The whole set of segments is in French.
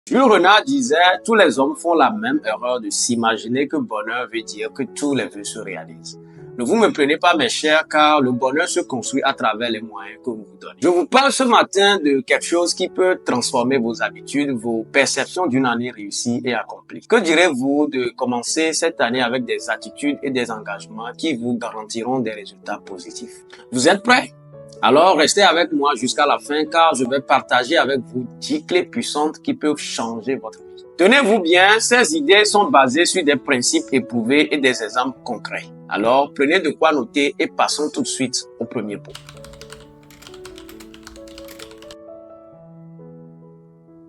Jules Renard disait « Tous les hommes font la même erreur de s'imaginer que bonheur veut dire que tous les vœux se réalisent. » Ne vous me prenez pas mes chers, car le bonheur se construit à travers les moyens que vous vous donnez. Je vous parle ce matin de quelque chose qui peut transformer vos habitudes, vos perceptions d'une année réussie et accomplie. Que direz-vous de commencer cette année avec des attitudes et des engagements qui vous garantiront des résultats positifs? Vous êtes prêts? Alors, restez avec moi jusqu'à la fin car je vais partager avec vous 10 clés puissantes qui peuvent changer votre vie. Tenez-vous bien, ces idées sont basées sur des principes éprouvés et des exemples concrets. Alors, prenez de quoi noter et passons tout de suite au premier point.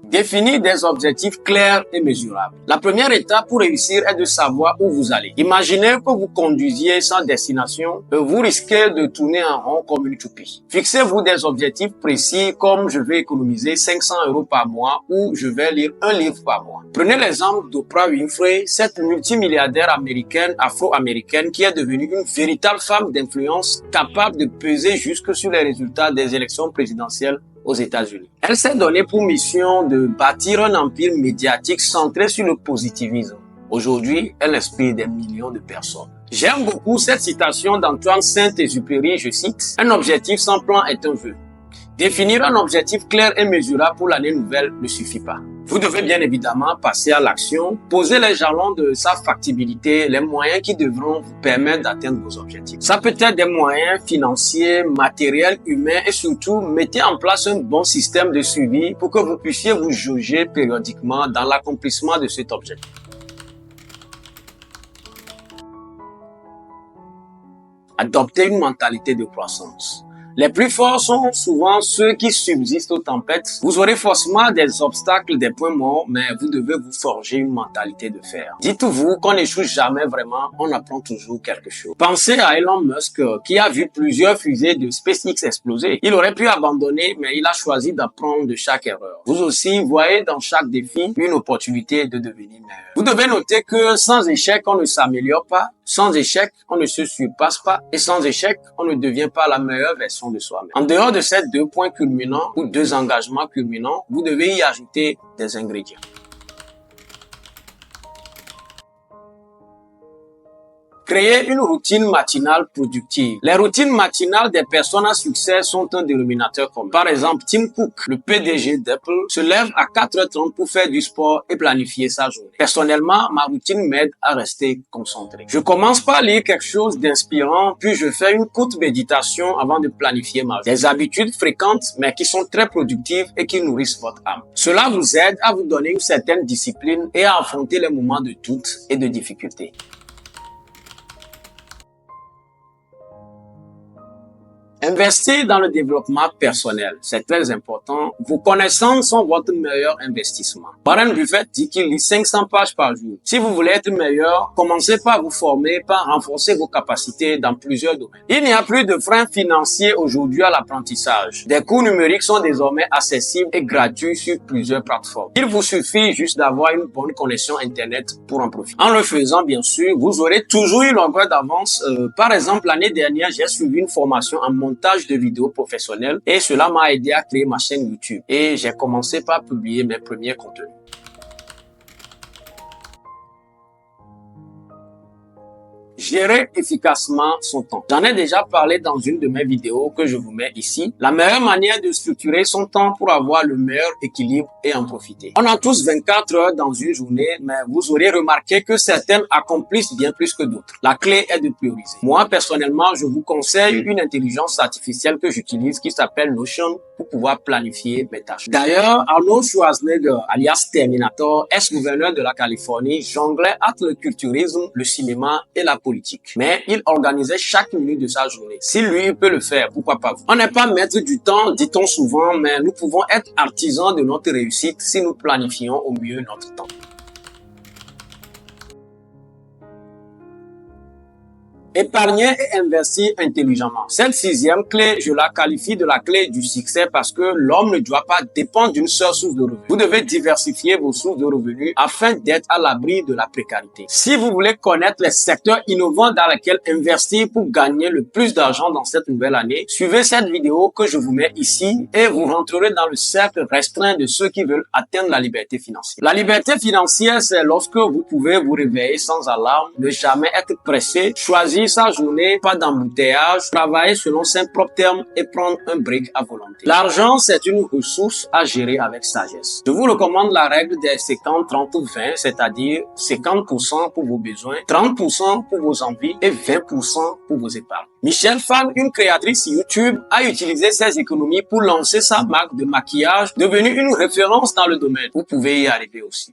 Définir des objectifs clairs et mesurables. La première étape pour réussir est de savoir où vous allez. Imaginez que vous conduisiez sans destination, vous risquez de tourner en rond comme une toupie. Fixez-vous des objectifs précis comme je vais économiser 500 € par mois ou je vais lire un livre par mois. Prenez l'exemple d'Oprah Winfrey, cette multimilliardaire américaine, afro-américaine qui est devenue une véritable femme d'influence capable de peser jusque sur les résultats des élections présidentielles aux États-Unis. Elle s'est donnée pour mission de bâtir un empire médiatique centré sur le positivisme. Aujourd'hui, elle inspire des millions de personnes. J'aime beaucoup cette citation d'Antoine Saint-Exupéry, je cite, « Un objectif sans plan est un vœu. Définir un objectif clair et mesurable pour l'année nouvelle ne suffit pas. Vous devez bien évidemment passer à l'action, poser les jalons de sa factibilité, les moyens qui devront vous permettre d'atteindre vos objectifs. Ça peut être des moyens financiers, matériels, humains et surtout, mettez en place un bon système de suivi pour que vous puissiez vous jauger périodiquement dans l'accomplissement de cet objectif. Adoptez une mentalité de croissance. Les plus forts sont souvent ceux qui subsistent aux tempêtes. Vous aurez forcément des obstacles, des points morts, mais vous devez vous forger une mentalité de fer. Dites-vous qu'on n'échoue jamais vraiment, on apprend toujours quelque chose. Pensez à Elon Musk qui a vu plusieurs fusées de SpaceX exploser. Il aurait pu abandonner, mais il a choisi d'apprendre de chaque erreur. Vous aussi, voyez dans chaque défi une opportunité de devenir meilleur. Vous devez noter que sans échec, on ne s'améliore pas. Sans échec, on ne se surpasse pas. Et sans échec, on ne devient pas la meilleure version de soi-même. En dehors de ces 2 points culminants ou 2 engagements culminants, vous devez y ajouter des ingrédients. Créer une routine matinale productive. Les routines matinales des personnes à succès sont un dénominateur commun. Par exemple, Tim Cook, le PDG d'Apple, se lève à 4h30 pour faire du sport et planifier sa journée. Personnellement, ma routine m'aide à rester concentré. Je commence par lire quelque chose d'inspirant, puis je fais une courte méditation avant de planifier ma journée. Des habitudes fréquentes, mais qui sont très productives et qui nourrissent votre âme. Cela vous aide à vous donner une certaine discipline et à affronter les moments de doute et de difficulté. Investissez dans le développement personnel, c'est très important. Vos connaissances sont votre meilleur investissement. Warren Buffett dit qu'il lit 500 pages par jour. Si vous voulez être meilleur, commencez par vous former, par renforcer vos capacités dans plusieurs domaines. Il n'y a plus de freins financiers aujourd'hui à l'apprentissage. Des cours numériques sont désormais accessibles et gratuits sur plusieurs plateformes. Il vous suffit juste d'avoir une bonne connexion Internet pour en profiter. En le faisant, bien sûr, vous aurez toujours une longueur d'avance. Par exemple, l'année dernière, j'ai suivi une formation en montage de vidéos professionnelles et cela m'a aidé à créer ma chaîne YouTube et j'ai commencé par publier mes premiers contenus. Gérer efficacement son temps. J'en ai déjà parlé dans une de mes vidéos que je vous mets ici. La meilleure manière de structurer son temps pour avoir le meilleur équilibre et en profiter. On a tous 24 heures dans une journée, mais vous aurez remarqué que certaines accomplissent bien plus que d'autres. La clé est de prioriser. Moi, personnellement, je vous conseille une intelligence artificielle que j'utilise qui s'appelle Notion pour pouvoir planifier mes tâches. D'ailleurs, Arnold Schwarzenegger, alias Terminator, ex-gouverneur de la Californie, jonglait entre le culturisme, le cinéma et la politique. Mais il organisait chaque minute de sa journée. Si lui peut le faire, pourquoi pas vous? On n'est pas maître du temps, dit-on souvent, mais nous pouvons être artisans de notre réussite si nous planifions au mieux notre temps. Épargner et investir intelligemment. Cette sixième clé, je la qualifie de la clé du succès parce que l'homme ne doit pas dépendre d'une seule source de revenus. Vous devez diversifier vos sources de revenus afin d'être à l'abri de la précarité. Si vous voulez connaître les secteurs innovants dans lesquels investir pour gagner le plus d'argent dans cette nouvelle année, suivez cette vidéo que je vous mets ici et vous rentrerez dans le cercle restreint de ceux qui veulent atteindre la liberté financière. La liberté financière, c'est lorsque vous pouvez vous réveiller sans alarme, ne jamais être pressé, choisir sa journée, pas d'embouteillage, travailler selon ses propres termes et prendre un break à volonté. L'argent, c'est une ressource à gérer avec sagesse. Je vous recommande la règle des 50-30-20, c'est-à-dire 50% pour vos besoins, 30% pour vos envies et 20% pour vos épargnes. Michelle Fan, une créatrice YouTube, a utilisé ses économies pour lancer sa marque de maquillage, devenue une référence dans le domaine. Vous pouvez y arriver aussi.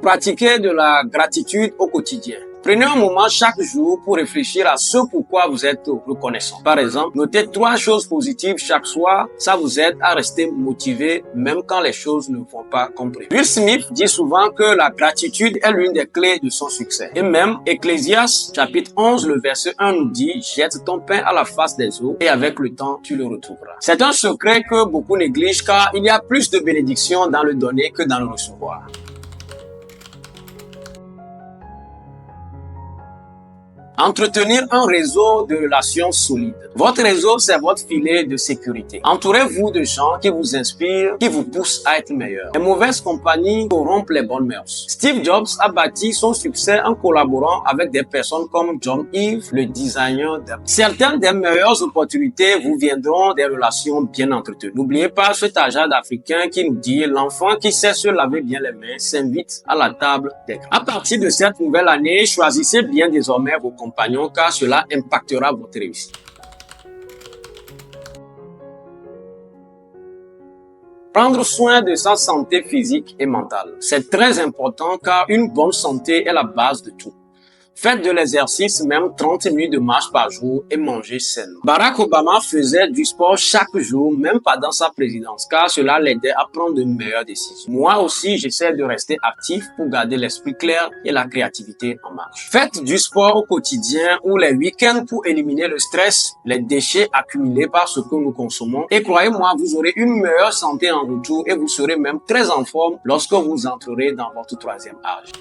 Pratiquez de la gratitude au quotidien. Prenez un moment chaque jour pour réfléchir à ce pourquoi vous êtes reconnaissant. Par exemple, notez 3 choses positives chaque soir. Ça vous aide à rester motivé même quand les choses ne vont pas comme prévu. Will Smith dit souvent que la gratitude est l'une des clés de son succès. Et même Ecclésiaste chapitre 11, le verset 1 nous dit « Jette ton pain à la face des eaux et avec le temps tu le retrouveras ». C'est un secret que beaucoup négligent car il y a plus de bénédictions dans le donner que dans le recevoir. Entretenir un réseau de relations solides. Votre réseau, c'est votre filet de sécurité. Entourez-vous de gens qui vous inspirent, qui vous poussent à être meilleur. Les mauvaises compagnies corrompent les bonnes mœurs. Steve Jobs a bâti son succès en collaborant avec des personnes comme John Ive, le designer d'Apple. Certaines des meilleures opportunités vous viendront des relations bien entretenues. N'oubliez pas cet agent africain qui nous dit « L'enfant qui sait se laver bien les mains s'invite à la table des grands ». À partir de cette nouvelle année, choisissez bien désormais vos compagnons car cela impactera votre réussite. Prendre soin de sa santé physique et mentale. C'est très important car une bonne santé est la base de tout. Faites de l'exercice, même 30 minutes de marche par jour et mangez sainement. Barack Obama faisait du sport chaque jour, même pendant sa présidence, car cela l'aidait à prendre de meilleures décisions. Moi aussi, j'essaie de rester actif pour garder l'esprit clair et la créativité en marche. Faites du sport au quotidien ou les week-ends pour éliminer le stress, les déchets accumulés par ce que nous consommons. Et croyez-moi, vous aurez une meilleure santé en retour et vous serez même très en forme lorsque vous entrerez dans votre 3e âge.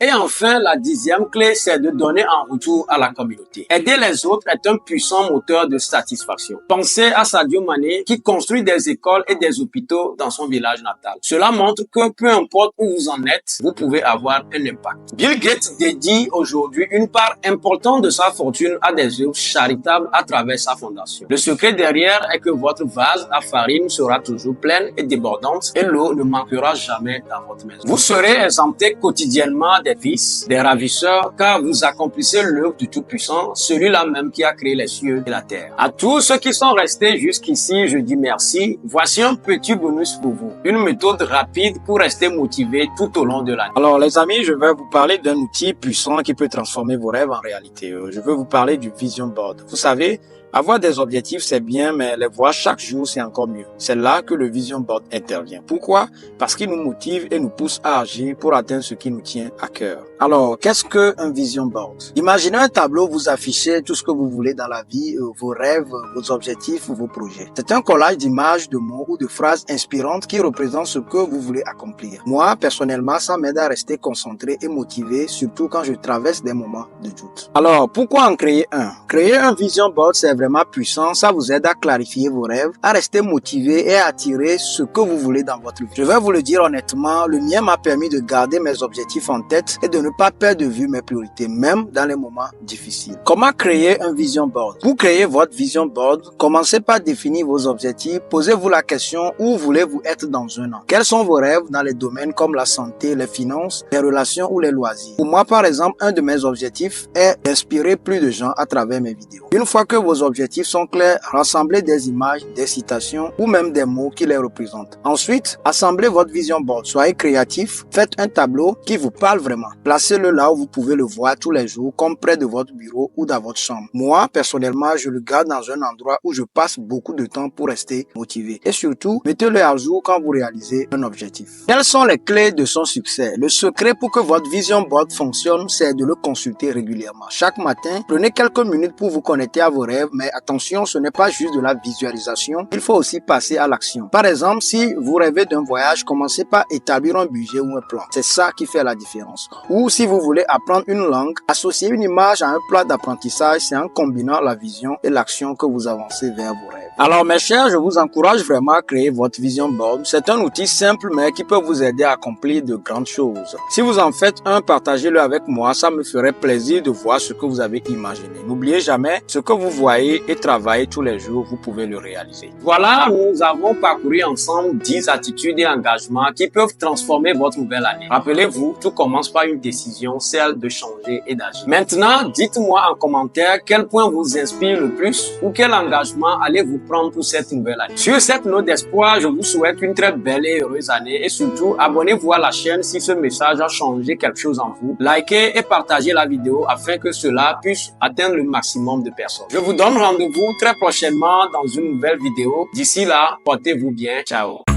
Et enfin, la 10e clé, c'est de donner en retour à la communauté. Aider les autres est un puissant moteur de satisfaction. Pensez à Sadio Mané qui construit des écoles et des hôpitaux dans son village natal. Cela montre que peu importe où vous en êtes, vous pouvez avoir un impact. Bill Gates dédie aujourd'hui une part importante de sa fortune à des œuvres charitables à travers sa fondation. Le secret derrière est que votre vase à farine sera toujours pleine et débordante et l'eau ne manquera jamais dans votre maison. Vous serez exempté quotidiennement des vices, des ravisseurs, car vous accomplissez l'œuvre du Tout-Puissant, celui-là même qui a créé les cieux et la terre. À tous ceux qui sont restés jusqu'ici, je dis merci. Voici un petit bonus pour vous. Une méthode rapide pour rester motivé tout au long de l'année. Alors les amis, je vais vous parler d'un outil puissant qui peut transformer vos rêves en réalité. Je veux vous parler du Vision Board. Vous savez, avoir des objectifs, c'est bien, mais les voir chaque jour, c'est encore mieux. C'est là que le Vision Board intervient. Pourquoi? Parce qu'il nous motive et nous pousse à agir pour atteindre ce qui nous tient à cœur. Alors, qu'est-ce qu'un Vision Board? Imaginez un tableau où vous affichez tout ce que vous voulez dans la vie, vos rêves, vos objectifs ou vos projets. C'est un collage d'images, de mots ou de phrases inspirantes qui représentent ce que vous voulez accomplir. Moi, personnellement, ça m'aide à rester concentré et motivé, surtout quand je traverse des moments de doute. Alors, pourquoi en créer un? Créer un Vision Board, c'est vraiment puissant, ça vous aide à clarifier vos rêves, à rester motivé et à attirer ce que vous voulez dans votre vie. Je vais vous le dire honnêtement, le mien m'a permis de garder mes objectifs en tête et de ne pas perdre de vue mes priorités, même dans les moments difficiles. Comment créer un Vision Board? Pour créer votre Vision Board, commencez par définir vos objectifs, posez-vous la question où voulez-vous être dans un an? Quels sont vos rêves dans les domaines comme la santé, les finances, les relations ou les loisirs? Pour moi, par exemple, un de mes objectifs est d'inspirer plus de gens à travers mes vidéos. Une fois que vos objectifs sont clairs, rassemblez des images, des citations ou même des mots qui les représentent. Ensuite, assemblez votre Vision Board. Soyez créatif, faites un tableau qui vous parle vraiment. placez-le là où vous pouvez le voir tous les jours, comme près de votre bureau ou dans votre chambre. Moi, personnellement, je le garde dans un endroit où je passe beaucoup de temps pour rester motivé. Et surtout, mettez-le à jour quand vous réalisez un objectif. Quelles sont les clés de son succès? Le secret pour que votre vision board fonctionne, c'est de le consulter régulièrement. Chaque matin, prenez quelques minutes pour vous connecter à vos rêves, mais attention, ce n'est pas juste de la visualisation, il faut aussi passer à l'action. Par exemple, si vous rêvez d'un voyage, commencez par établir un budget ou un plan. C'est ça qui fait la différence. Ou si vous voulez apprendre une langue, associez une image à un plan d'apprentissage, c'est en combinant la vision et l'action que vous avancez vers vos rêves. Alors mes chers, je vous encourage vraiment à créer votre vision board. C'est un outil simple mais qui peut vous aider à accomplir de grandes choses. Si vous en faites un, partagez-le avec moi, ça me ferait plaisir de voir ce que vous avez imaginé. N'oubliez jamais, ce que vous voyez et travaillez tous les jours, vous pouvez le réaliser. Voilà, nous avons parcouru ensemble 10 attitudes et engagements qui peuvent transformer votre nouvelle année. Rappelez-vous, tout commence par une décision, celle de changer et d'agir. Maintenant, dites-moi en commentaire quel point vous inspire le plus ou quel engagement allez-vous prendre pour cette nouvelle année. Sur cette note d'espoir, je vous souhaite une très belle et heureuse année et surtout, abonnez-vous à la chaîne si ce message a changé quelque chose en vous. Likez et partagez la vidéo afin que cela puisse atteindre le maximum de personnes. Je vous donne rendez-vous très prochainement dans une nouvelle vidéo. D'ici là, portez-vous bien. Ciao.